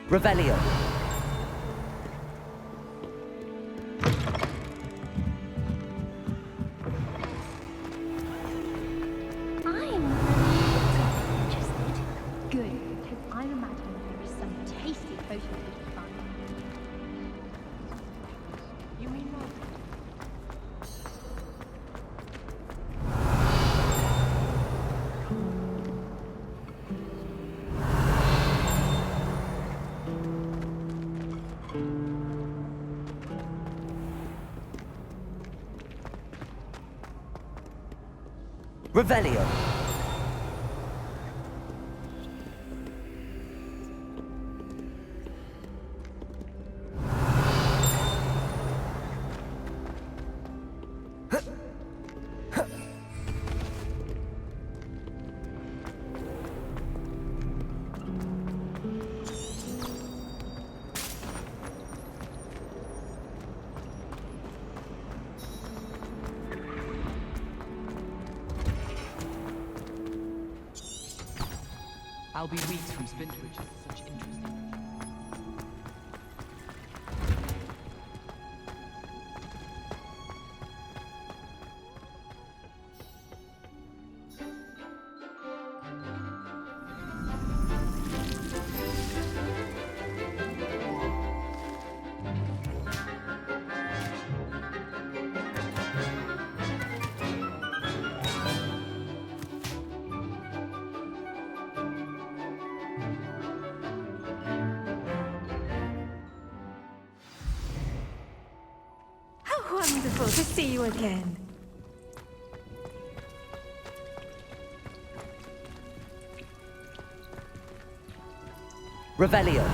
Revelio. I'm interested. Good, because I'm imagining there is some tasty potion we could find. You mean what? Revelio. I'll be weeds from Spintridge. Such interesting. Wonderful to see you again. Revelio.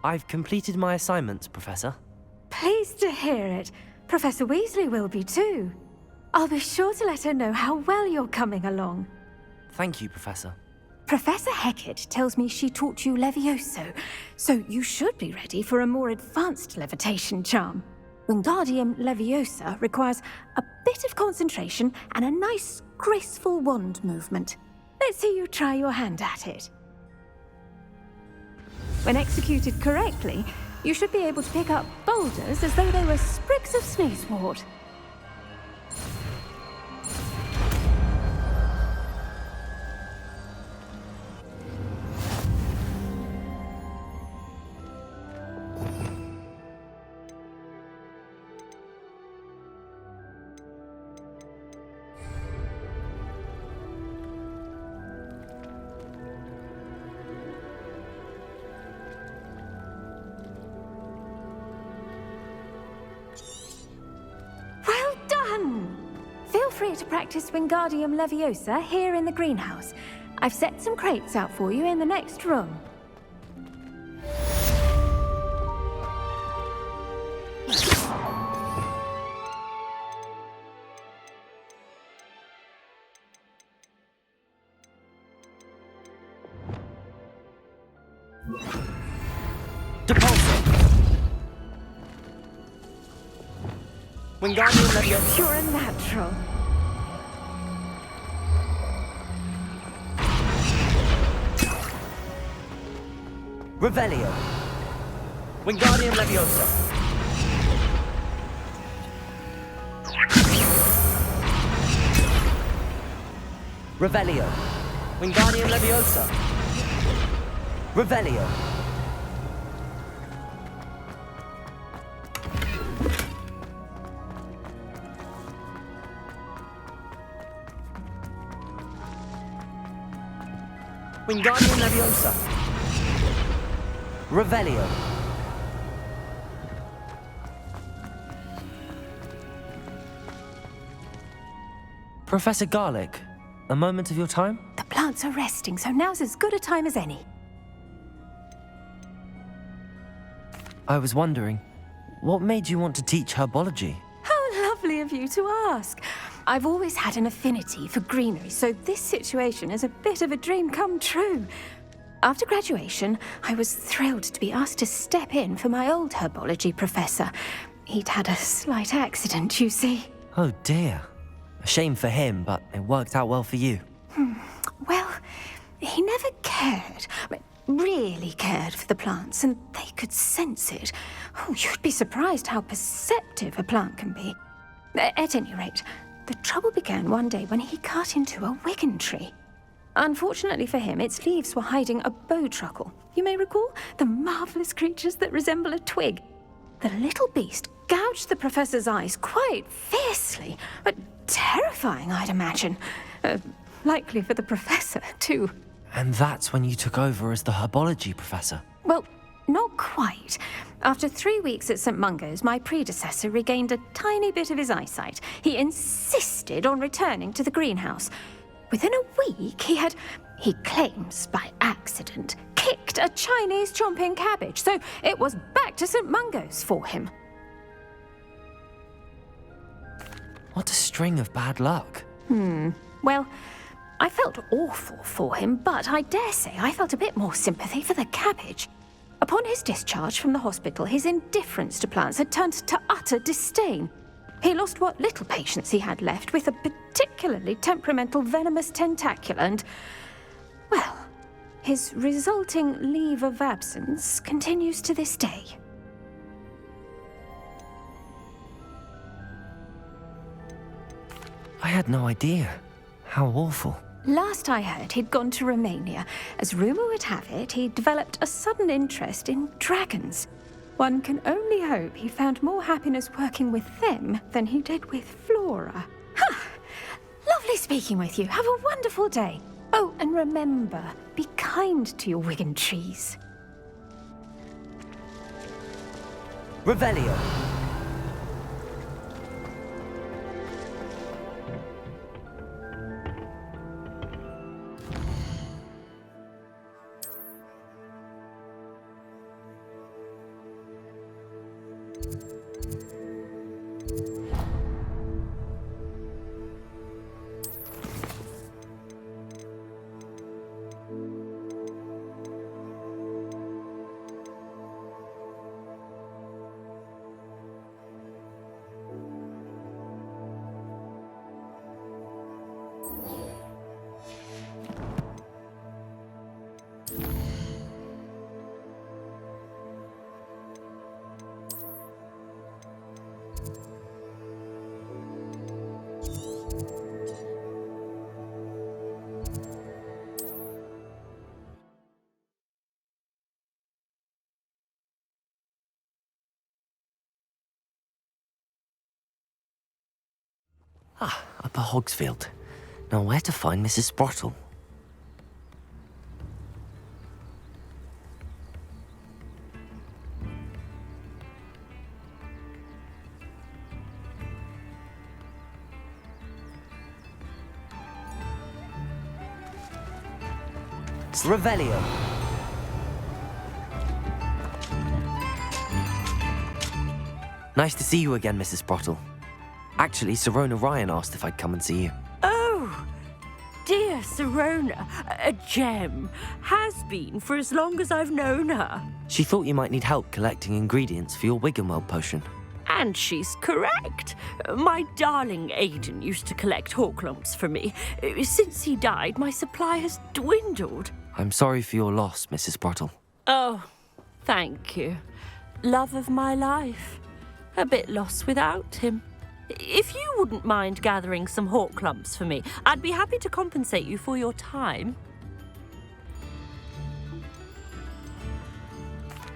I've completed my assignments, Professor. Pleased to hear it. Professor Weasley will be too. I'll be sure to let her know how well you're coming along. Thank you, Professor. Professor Hecat tells me she taught you Levioso, so you should be ready for a more advanced levitation charm. Wingardium Leviosa requires a bit of concentration and a nice, graceful wand movement. Let's see you try your hand at it. When executed correctly, you should be able to pick up boulders as though they were sprigs of sneezewort. Feel free to practice Wingardium Leviosa here in the greenhouse. I've set some crates out for you in the next room. Wingardium Leviosa. You're a natural. Revelio. Wingardium Leviosa. Revelio. Wingardium Leviosa. Revelio. Wingardium Leviosa. Revelio. Professor Garlic, a moment of your time? The plants are resting, so now's as good a time as any. I was wondering, what made you want to teach herbology? How lovely of you to ask. I've always had an affinity for greenery, so this situation is a bit of a dream come true. After graduation, I was thrilled to be asked to step in for my old herbology professor. He'd had a slight accident, you see. Oh dear. A shame for him, but it worked out well for you. Well, he never cared, really cared for the plants, and they could sense it. Oh, you'd be surprised how perceptive a plant can be. At any rate, the trouble began one day when he cut into a wigan tree. Unfortunately for him, its leaves were hiding a bowtruckle. You may recall the marvelous creatures that resemble a twig. The little beast gouged the professor's eyes quite fiercely, but terrifying, I'd imagine. Likely for the professor, too. And that's when you took over as the herbology professor? Well, not quite. After 3 weeks at St. Mungo's, my predecessor regained a tiny bit of his eyesight. He insisted on returning to the greenhouse. Within a week, he claims by accident, kicked a Chinese chomping cabbage, so it was back to St. Mungo's for him. What a string of bad luck. Well, I felt awful for him, but I dare say I felt a bit more sympathy for the cabbage. Upon his discharge from the hospital, his indifference to plants had turned to utter disdain. He lost what little patience he had left with a particularly temperamental venomous tentacula and, well, his resulting leave of absence continues to this day. I had no idea. How awful. Last I heard, he'd gone to Romania. As rumour would have it, he'd developed a sudden interest in dragons. One can only hope he found more happiness working with them than he did with Flora. Ha! Lovely speaking with you. Have a wonderful day. Oh, and remember, be kind to your wigan trees. Revelio. Upper Hogsfield. Now where to find Mrs. Sprottle? Revelio. Nice to see you again, Mrs. Sprottle. Actually, Sirona Ryan asked if I'd come and see you. Oh, dear Sirona, a gem. Has been for as long as I've known her. She thought you might need help collecting ingredients for your Wiggenweld potion. And she's correct. My darling Aidan used to collect Horklumps for me. Since he died, my supply has dwindled. I'm sorry for your loss, Mrs. Sprottle. Oh, thank you. Love of my life. A bit lost without him. If you wouldn't mind gathering some Horklumps for me, I'd be happy to compensate you for your time.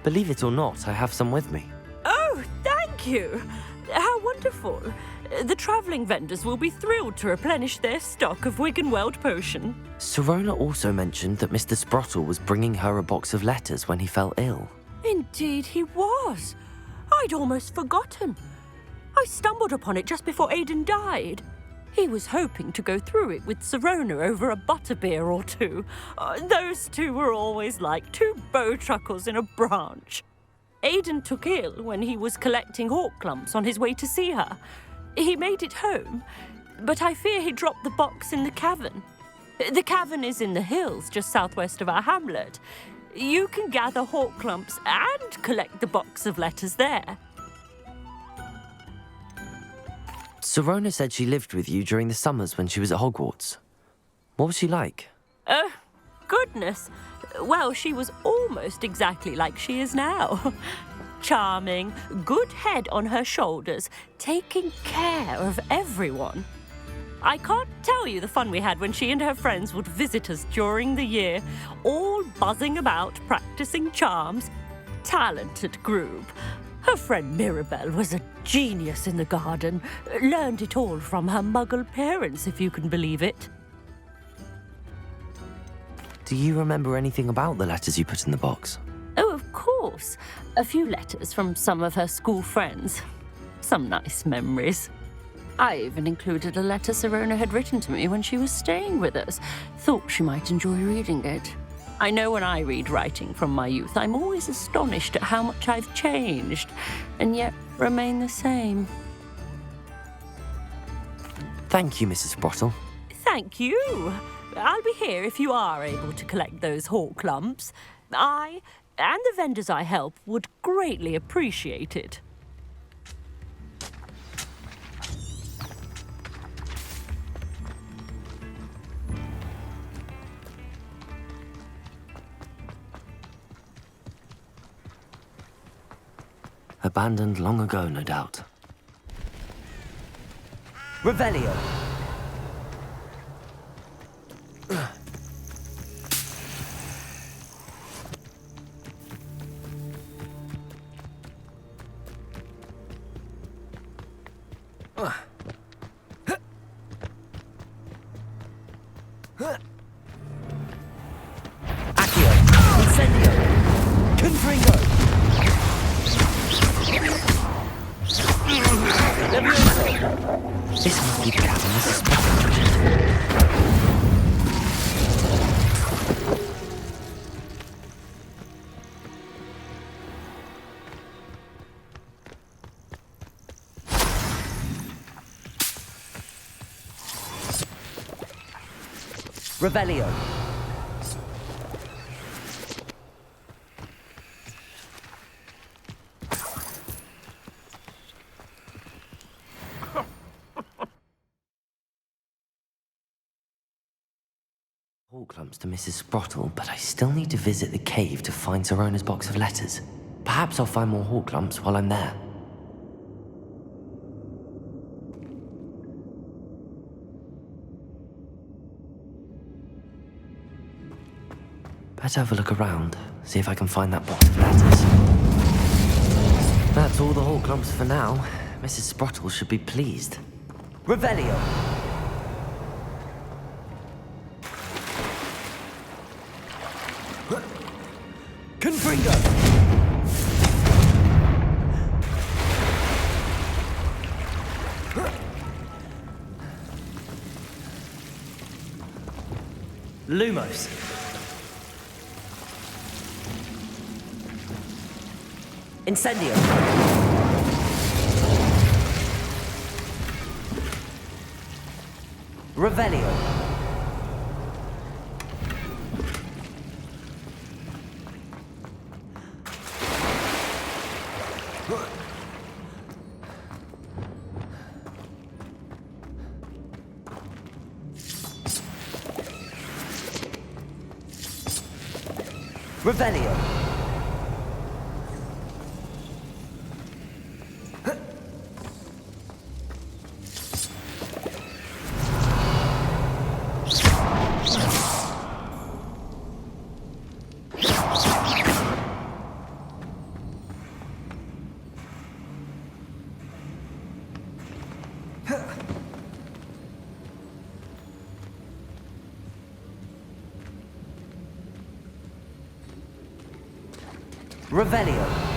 Believe it or not, I have some with me. Oh, thank you. How wonderful. The travelling vendors will be thrilled to replenish their stock of Wiggenweld potion. Sirona also mentioned that Mr. Sprottle was bringing her a box of letters when he fell ill. Indeed he was. I'd almost forgotten. I stumbled upon it just before Aidan died. He was hoping to go through it with Sirona over a butterbeer or two. Those two were always like two bowtruckles in a branch. Aidan took ill when he was collecting Horklumps on his way to see her. He made it home, but I fear he dropped the box in the cavern. The cavern is in the hills just southwest of our hamlet. You can gather Horklumps and collect the box of letters there. Sirona said she lived with you during the summers when she was at Hogwarts. What was she like? Oh, goodness. Well, she was almost exactly like she is now. Charming, good head on her shoulders, taking care of everyone. I can't tell you the fun we had when she and her friends would visit us during the year, all buzzing about, practicing charms. Talented group. Her friend Mirabelle was a genius in the garden. Learned it all from her muggle parents, if you can believe it. Do you remember anything about the letters you put in the box? Oh, of course. A few letters from some of her school friends. Some nice memories. I even included a letter Sirona had written to me when she was staying with us. Thought she might enjoy reading it. I know when I read writing from my youth, I'm always astonished at how much I've changed, and yet remain the same. Thank you, Mrs. Sprottle. Thank you. I'll be here if you are able to collect those Horklumps. I, and the vendors I help, would greatly appreciate it. Abandoned long ago, no doubt. Revelio! Accio! Incendio! Confringo! This must be the cabin Mrs. Sprottle mentioned. Revelio. Horklumps to Mrs. Sprottle, but I still need to visit the cave to find Sirona's box of letters. Perhaps I'll find more Horklumps while I'm there. Better have a look around, see if I can find that box of letters. That's all the Horklumps for now. Mrs. Sprottle should be pleased. Revelio! Confringo! Lumos. Incendio. Revelio. Revelio. Revelio.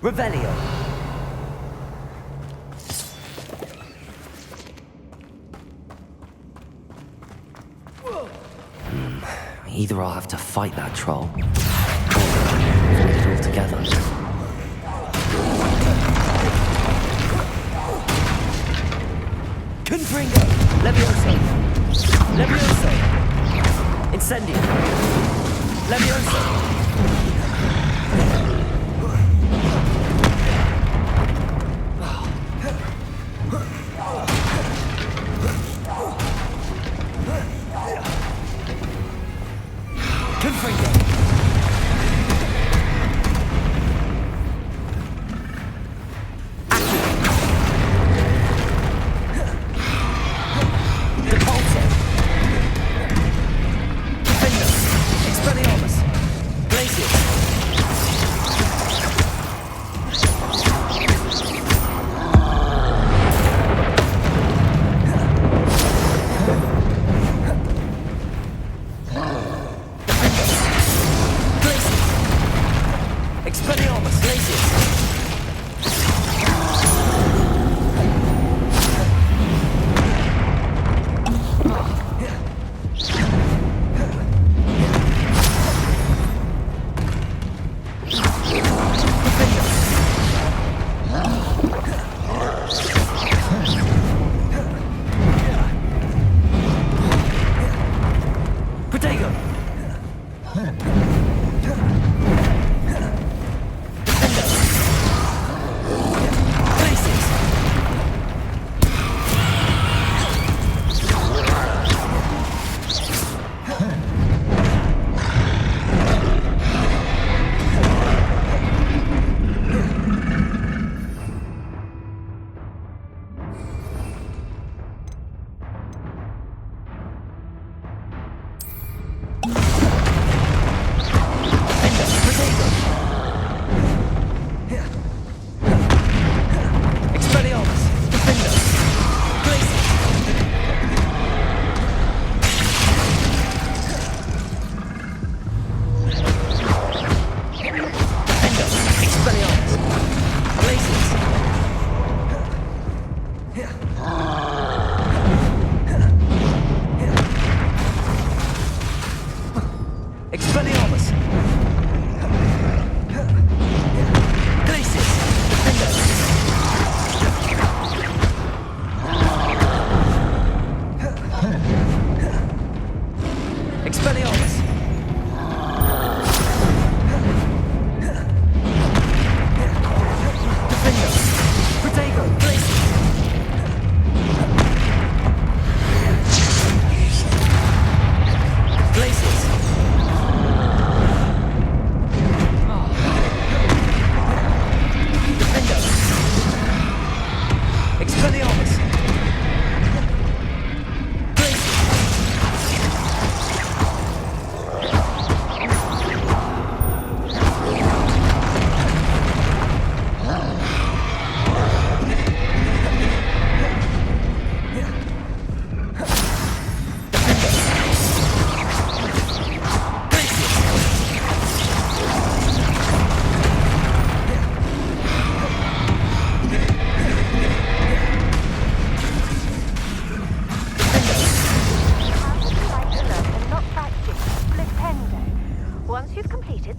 Revelio. Either I'll have to fight that troll, or avoid it altogether. Confringo! Levioso! Levioso! Incendio! Levioso! Expelliarmus!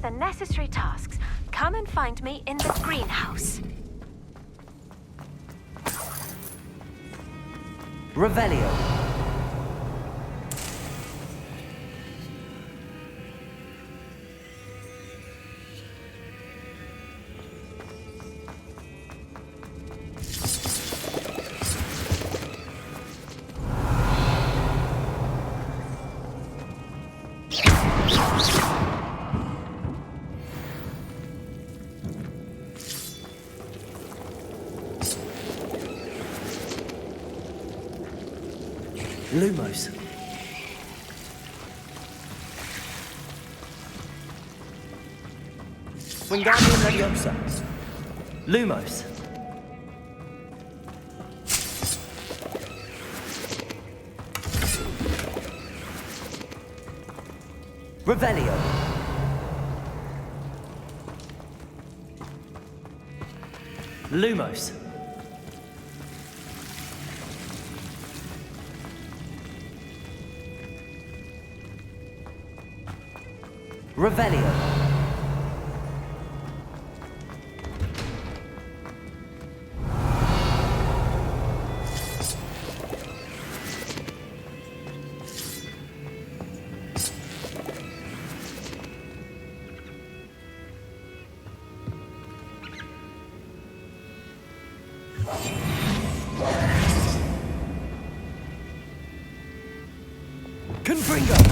with the necessary tasks, come and find me in the greenhouse. Revelio. Lumos. Wingardium Leviosa. Lumos. Revelio. Lumos. Revelio. Confringo.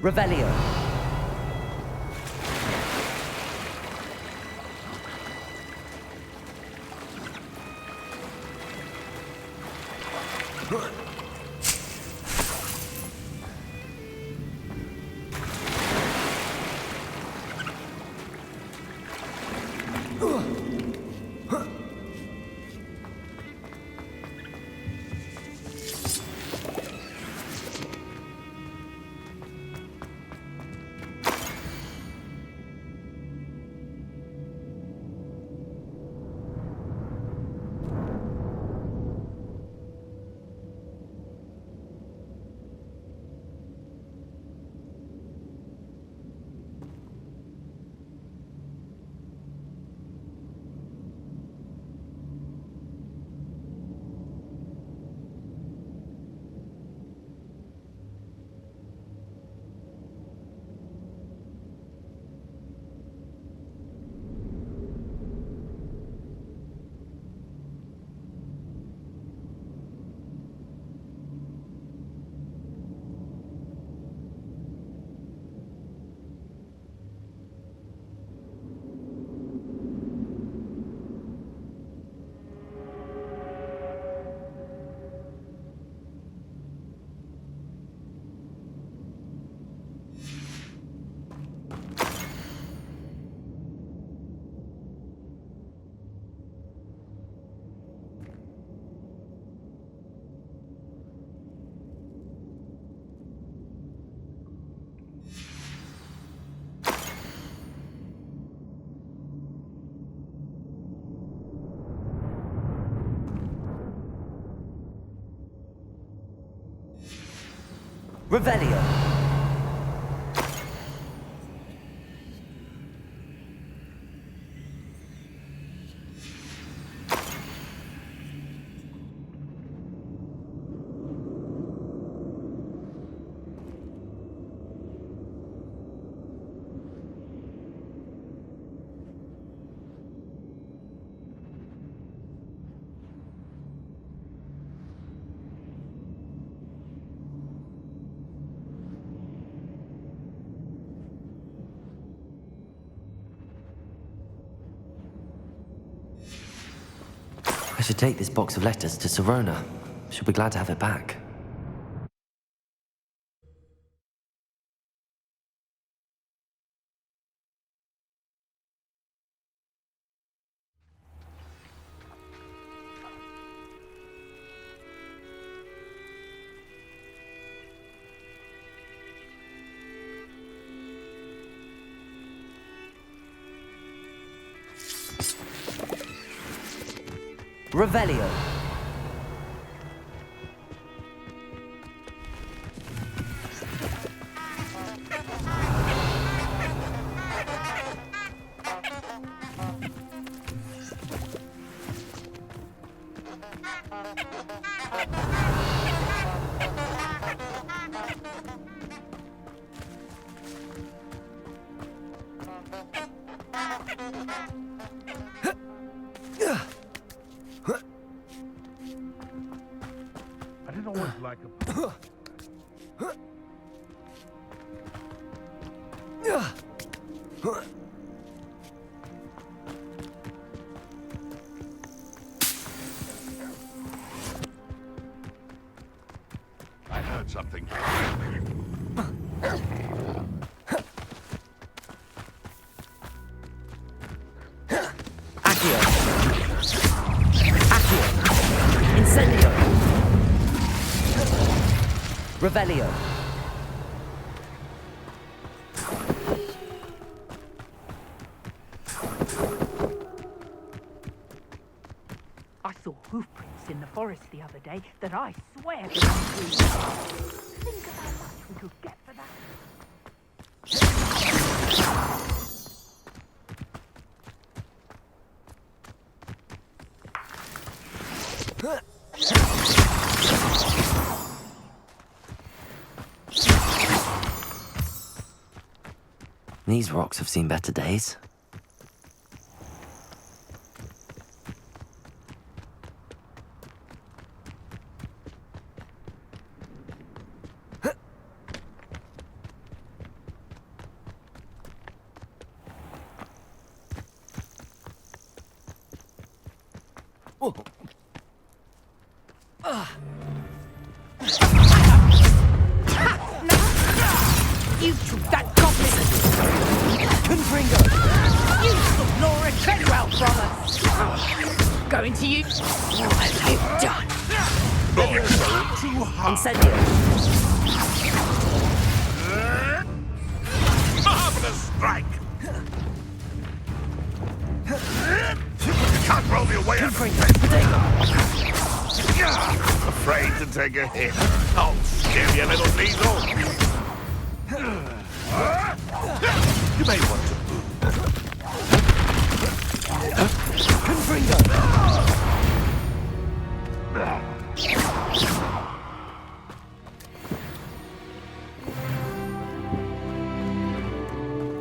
Revelio. Revelio. I should take this box of letters to Sirona. She'll be glad to have it back. Revelio. I didn't always like a... I heard something. Accio. Accio. Incendio. Revelio. I saw hoof prints in the forest the other day that I swear belong to you. Think of how much we could get for that. These rocks have seen better days. You took that goblin! Confringo. You took Laura Treadwell from us! Going to you? What have you done? Too hard. Incendio. Marvelous strike! You can't roll me away. Afraid to take a hit. I'll scare you, little weasel. You may want to move. Confringo.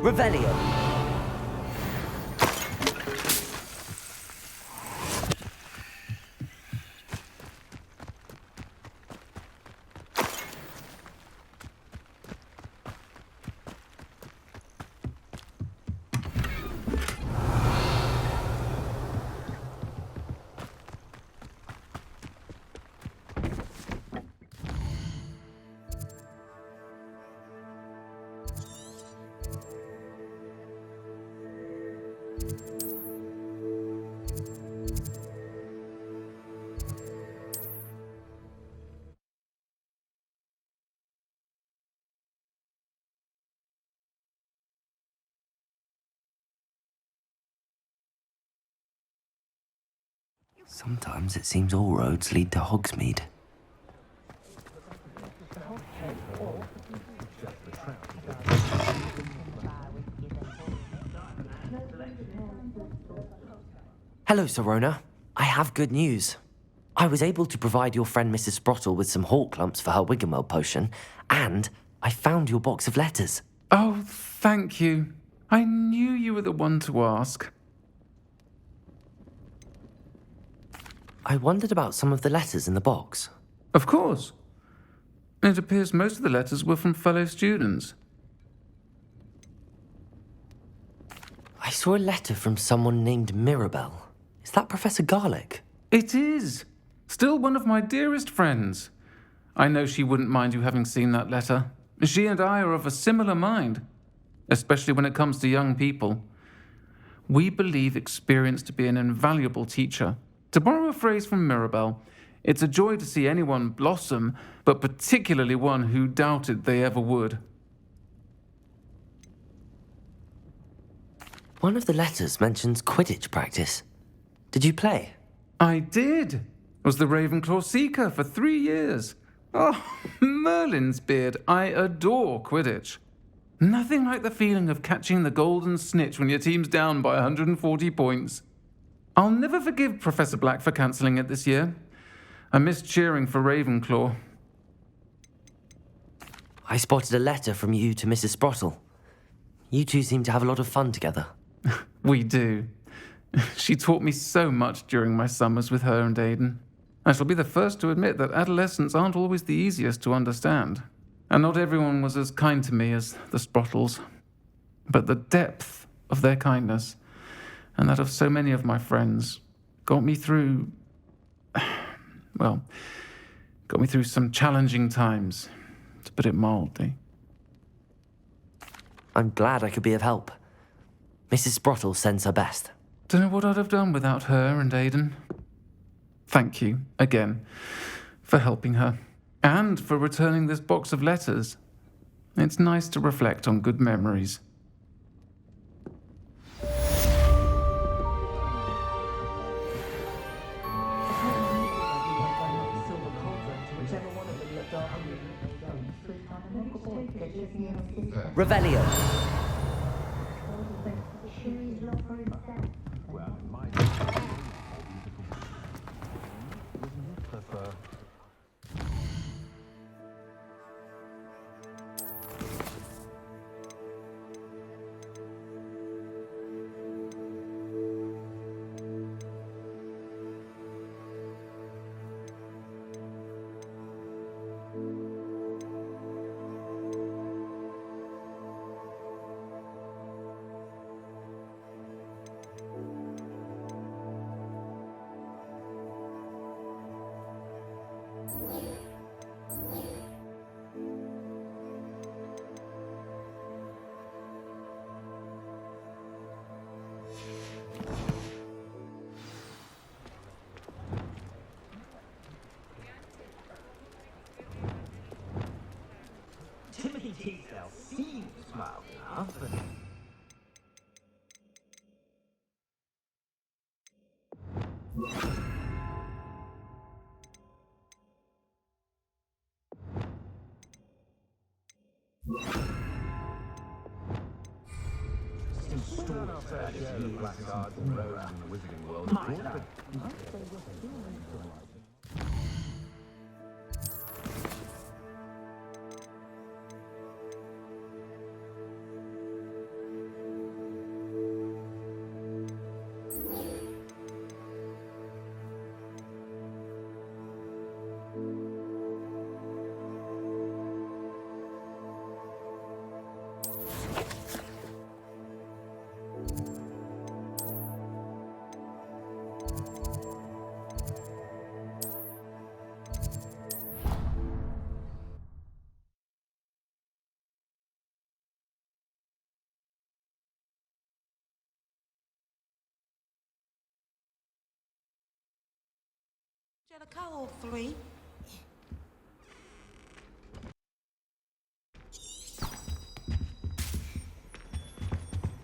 Revelio. Sometimes it seems all roads lead to Hogsmeade. Hello, Sirona. I have good news. I was able to provide your friend Mrs. Sprottle with some hawk lumps for her Wiggenweld potion, and I found your box of letters. Oh, thank you. I knew you were the one to ask. I wondered about some of the letters in the box. Of course. It appears most of the letters were from fellow students. I saw a letter from someone named Mirabelle. Is that Professor Garlick? It is. Still one of my dearest friends. I know she wouldn't mind you having seen that letter. She and I are of a similar mind, especially when it comes to young people. We believe experience to be an invaluable teacher. To borrow a phrase from Mirabelle, it's a joy to see anyone blossom, but particularly one who doubted they ever would. One of the letters mentions Quidditch practice. Did you play? I did. Was the Ravenclaw Seeker for 3 years. Oh, Merlin's beard. I adore Quidditch. Nothing like the feeling of catching the golden snitch when your team's down by 140 points. I'll never forgive Professor Black for cancelling it this year. I missed cheering for Ravenclaw. I spotted a letter from you to Mrs. Sprottle. You two seem to have a lot of fun together. We do. She taught me so much during my summers with her and Aidan. I shall be the first to admit that adolescents aren't always the easiest to understand. And not everyone was as kind to me as the Sprottles. But the depth of their kindness, and that of so many of my friends, got me through... well, got me through some challenging times, to put it mildly. I'm glad I could be of help. Mrs. Sprottle sends her best. Don't know what I'd have done without her and Aidan. Thank you, again, for helping her, and for returning this box of letters. It's nice to reflect on good memories. Revelio. Jellicoe, 3.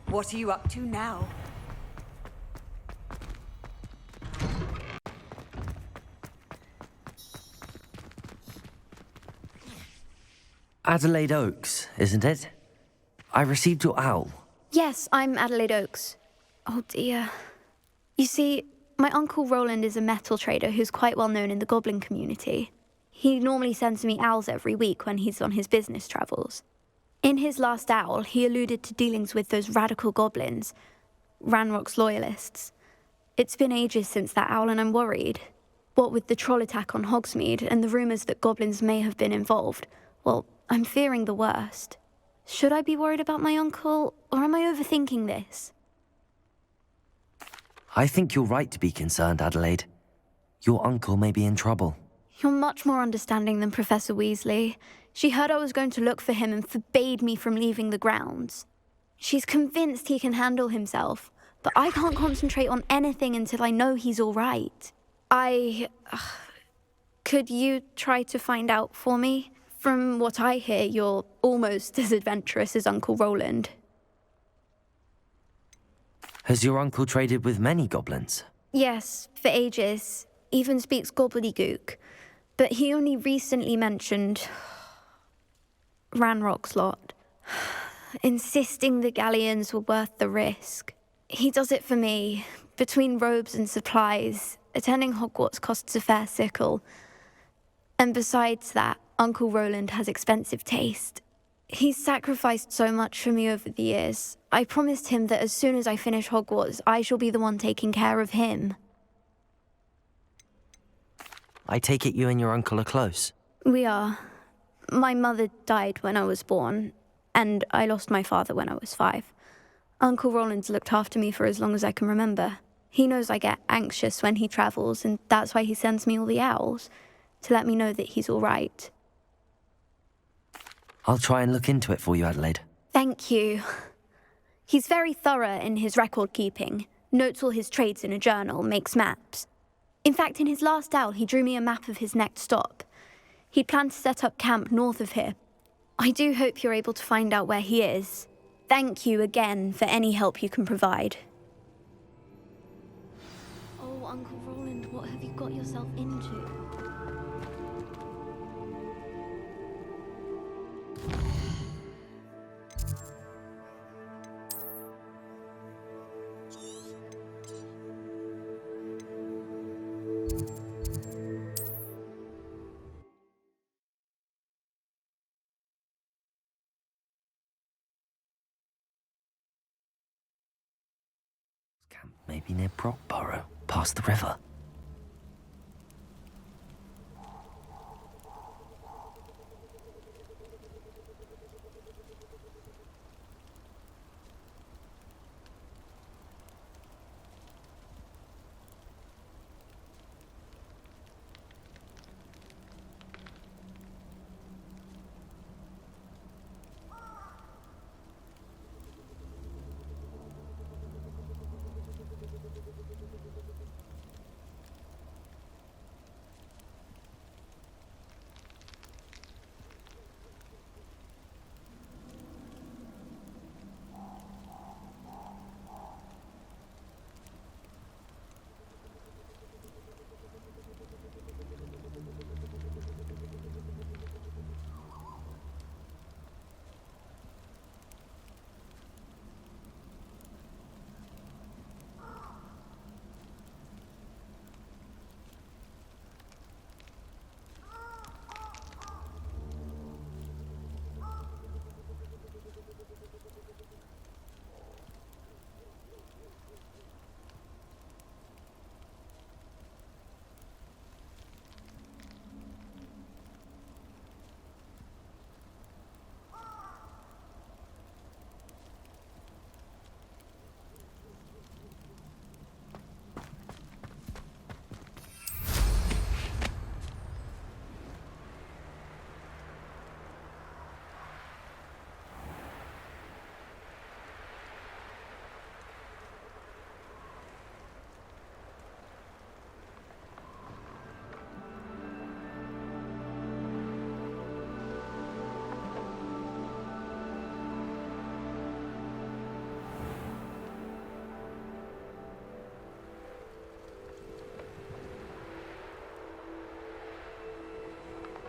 What are you up to now? Adelaide Oaks, isn't it? I received your owl. Yes, I'm Adelaide Oaks. Oh dear. You see, my Uncle Roland is a metal trader who's quite well known in the goblin community. He normally sends me owls every week when he's on his business travels. In his last owl, he alluded to dealings with those radical goblins, Ranrock's loyalists. It's been ages since that owl and I'm worried. What with the troll attack on Hogsmeade and the rumours that goblins may have been involved, well, I'm fearing the worst. Should I be worried about my uncle, or am I overthinking this? I think you're right to be concerned, Adelaide. Your uncle may be in trouble. You're much more understanding than Professor Weasley. She heard I was going to look for him and forbade me from leaving the grounds. She's convinced he can handle himself, but I can't concentrate on anything until I know he's all right. Could you try to find out for me? From what I hear, you're almost as adventurous as Uncle Roland. Has your uncle traded with many goblins? Yes, for ages. Even speaks gobbledygook. But he only recently mentioned Ranrock's lot, insisting the galleons were worth the risk. He does it for me. Between robes and supplies, attending Hogwarts costs a fair sickle. And besides that, Uncle Roland has expensive taste. He's sacrificed so much for me over the years. I promised him that as soon as I finish Hogwarts, I shall be the one taking care of him. I take it you and your uncle are close. We are. My mother died when I was born, and I lost my father when I was 5. Uncle Roland's looked after me for as long as I can remember. He knows I get anxious when he travels, and that's why he sends me all the owls, to let me know that he's all right. I'll try and look into it for you, Adelaide. Thank you. He's very thorough in his record keeping, notes all his trades in a journal, makes maps. In fact, in his last owl, he drew me a map of his next stop. He'd planned to set up camp north of here. I do hope you're able to find out where he is. Thank you again for any help you can provide. Oh, Uncle Roland, what have you got yourself into? Camp maybe near Brockborough, past the river.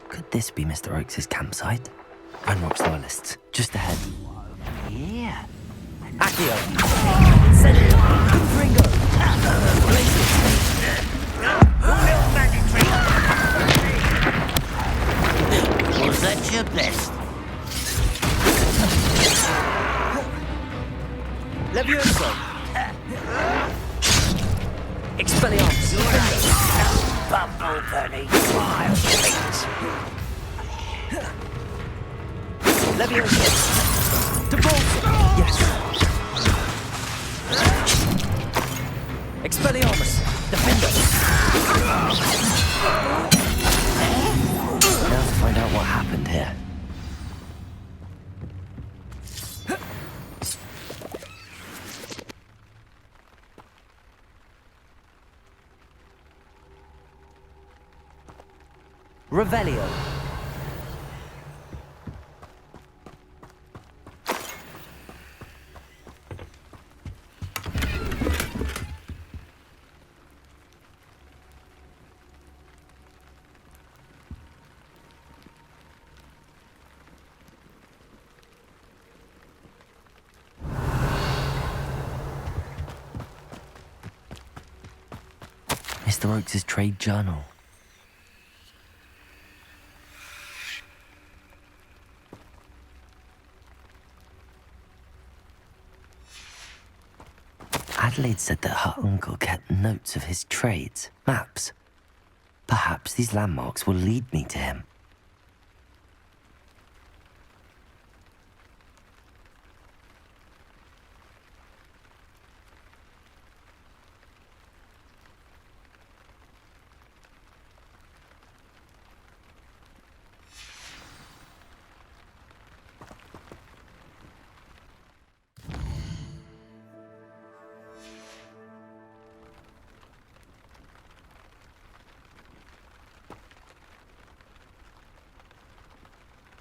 Could this be Mr. Oakes' campsite? Ranrock's loyalists, just ahead. Yeah. Accio! Incendio! Confringo! Blazes! Was that your best? Levioso! Expelliarmus! Bumble bunny, wild things. Levioso! Devolve! Yes! Expelliarmus! Defender! Now to find out what happened here. Revelio. Mr. Oakes' trade journal. Adelaide said that her uncle kept notes of his trades, maps. Perhaps these landmarks will lead me to him.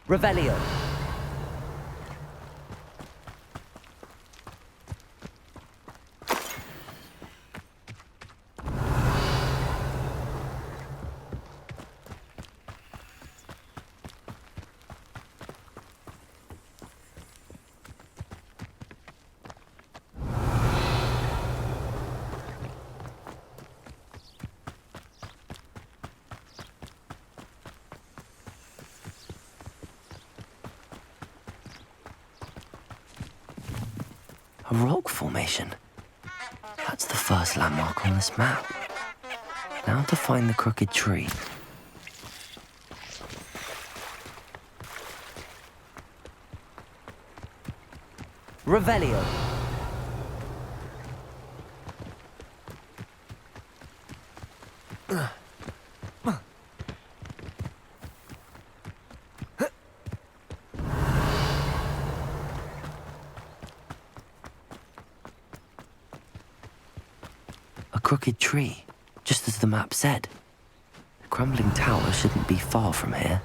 Revelio. A rock formation. That's the first landmark on this map. Now to find the crooked tree. Revelio. A crooked tree, just as the map said. The crumbling tower shouldn't be far from here.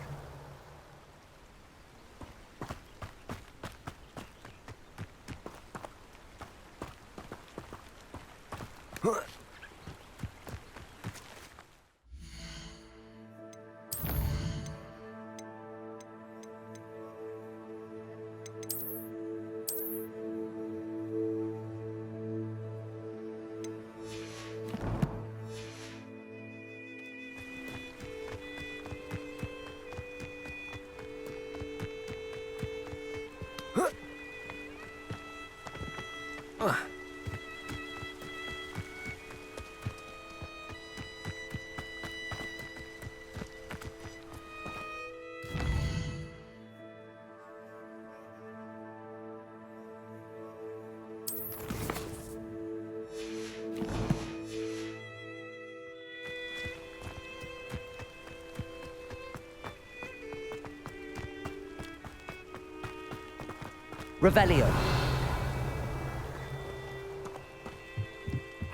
Revelio.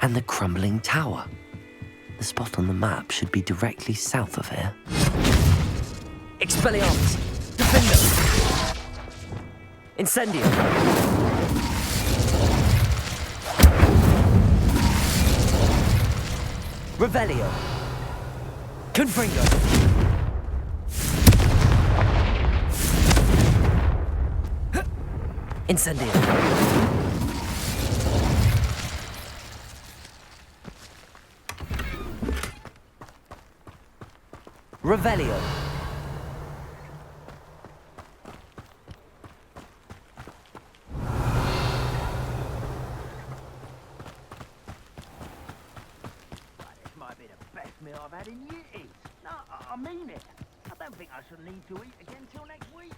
And the crumbling tower. The spot on the map should be directly south of here. Expelliarmus! Defendo! Incendio! Revelio! Confringo! Incendio! Revelio! This might be the best meal I've had in years. No, I mean it. I don't think I shall need to eat again till next week.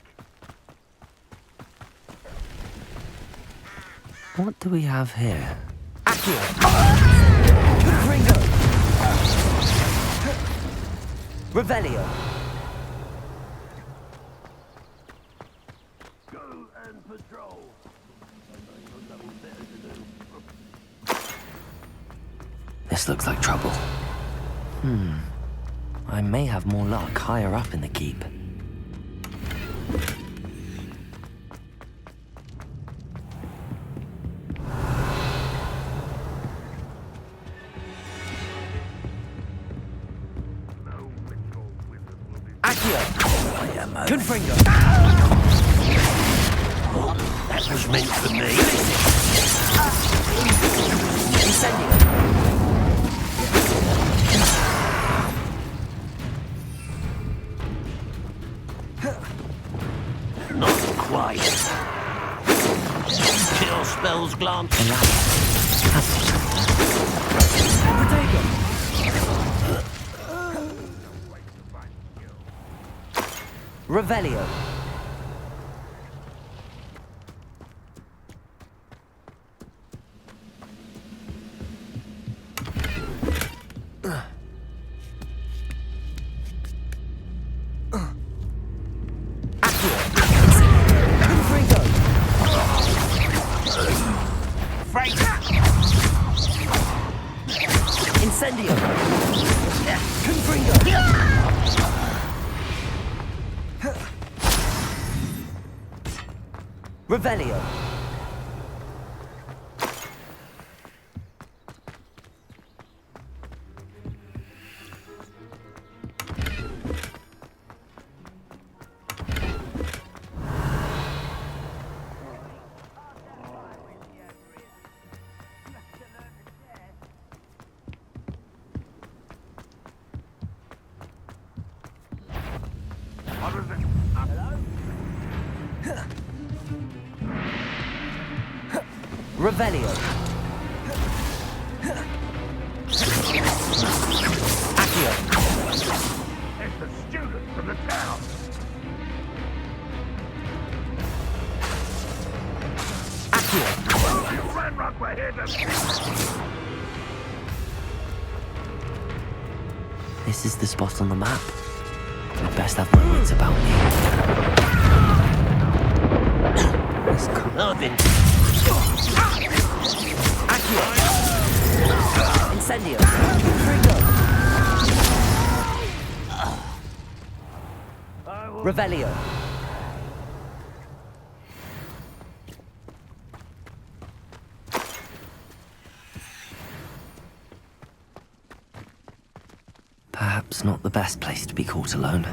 What do we have here? Accio! Ringo! Revelio! Go and patrol. This looks like trouble. I may have more luck higher up in the keep. Confringo! That was meant for me. Incendio! The ladder. Revelio. Incendio. Confringo. Revelio. Revelio. Accio. It's the student from the town. Accio. Ranrock were here to... This is the spot on the map. I'd best have my wits about me. This Carnarvon. Accio. Incendio. Confringo. Revelio. Perhaps not the best place to be caught alone.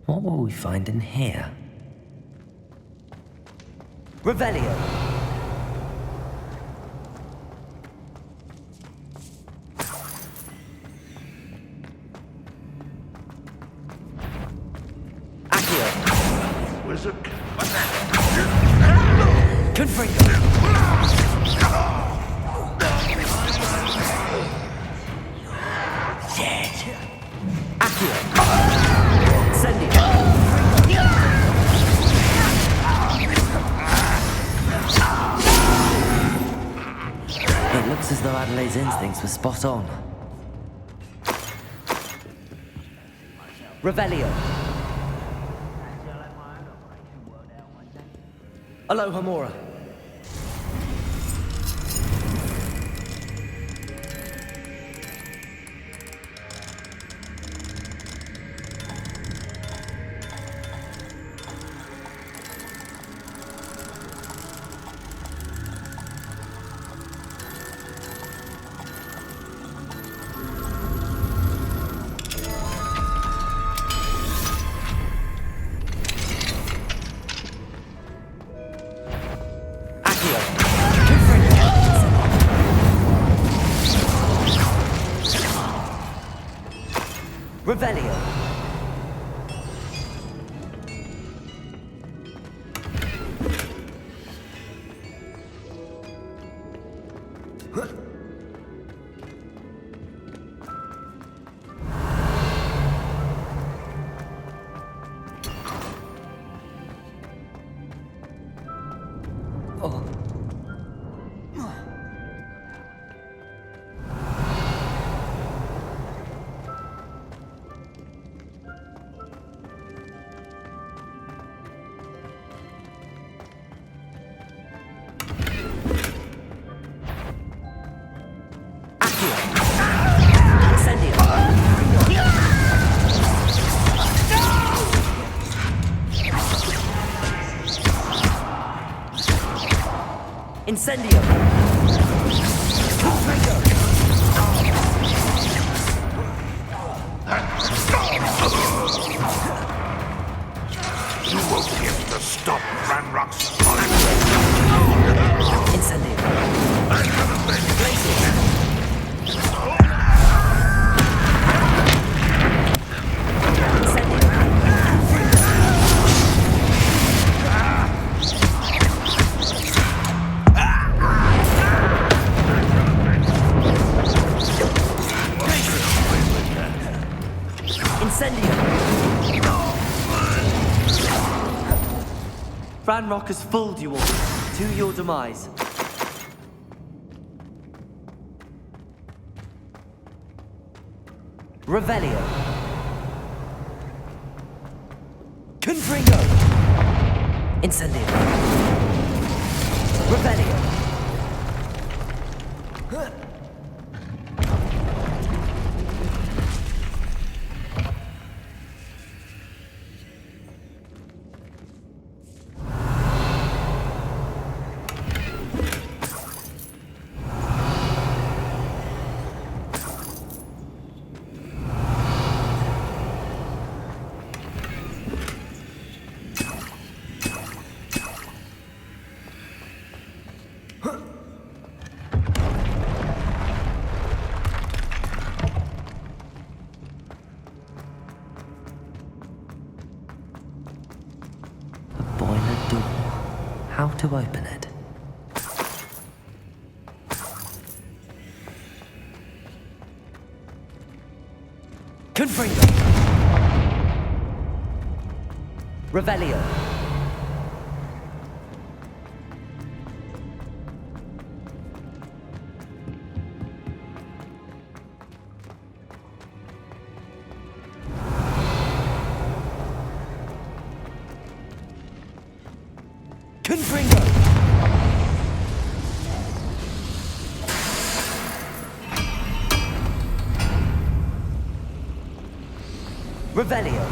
What will we find in here? Revelio. Accio. Wizard. Confringo. Dead. Accio. Incendio. It looks as though Adelaide's instincts were spot on. Revelio. Aloha Mora. Revelio. Incendio! You won't be able to stop Ranrock's bullet. Incendio! Incendio! Ranrock has fooled you all to your demise. Revelio. Confringo. Incendio. Revelio. How to open it? Confringo. Revelio. Confringo. Revelio.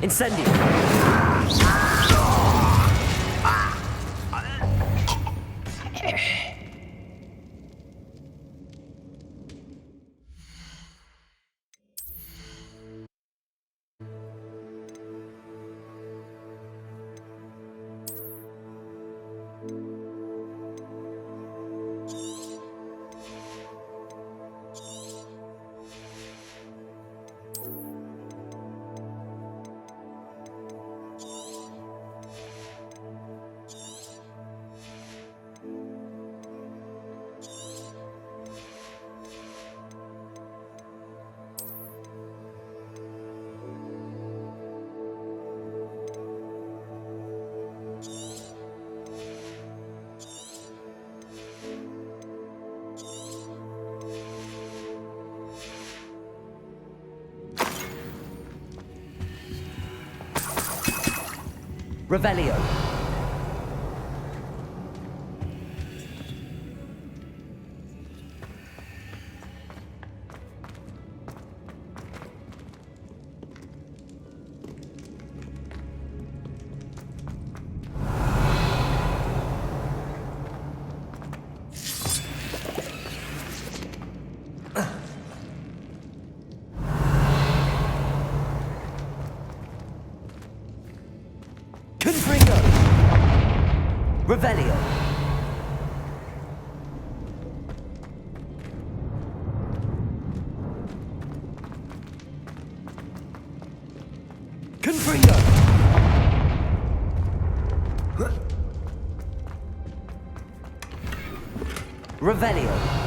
Incendio. Revelio. Confringo. Revelio. Confringo. Revelio.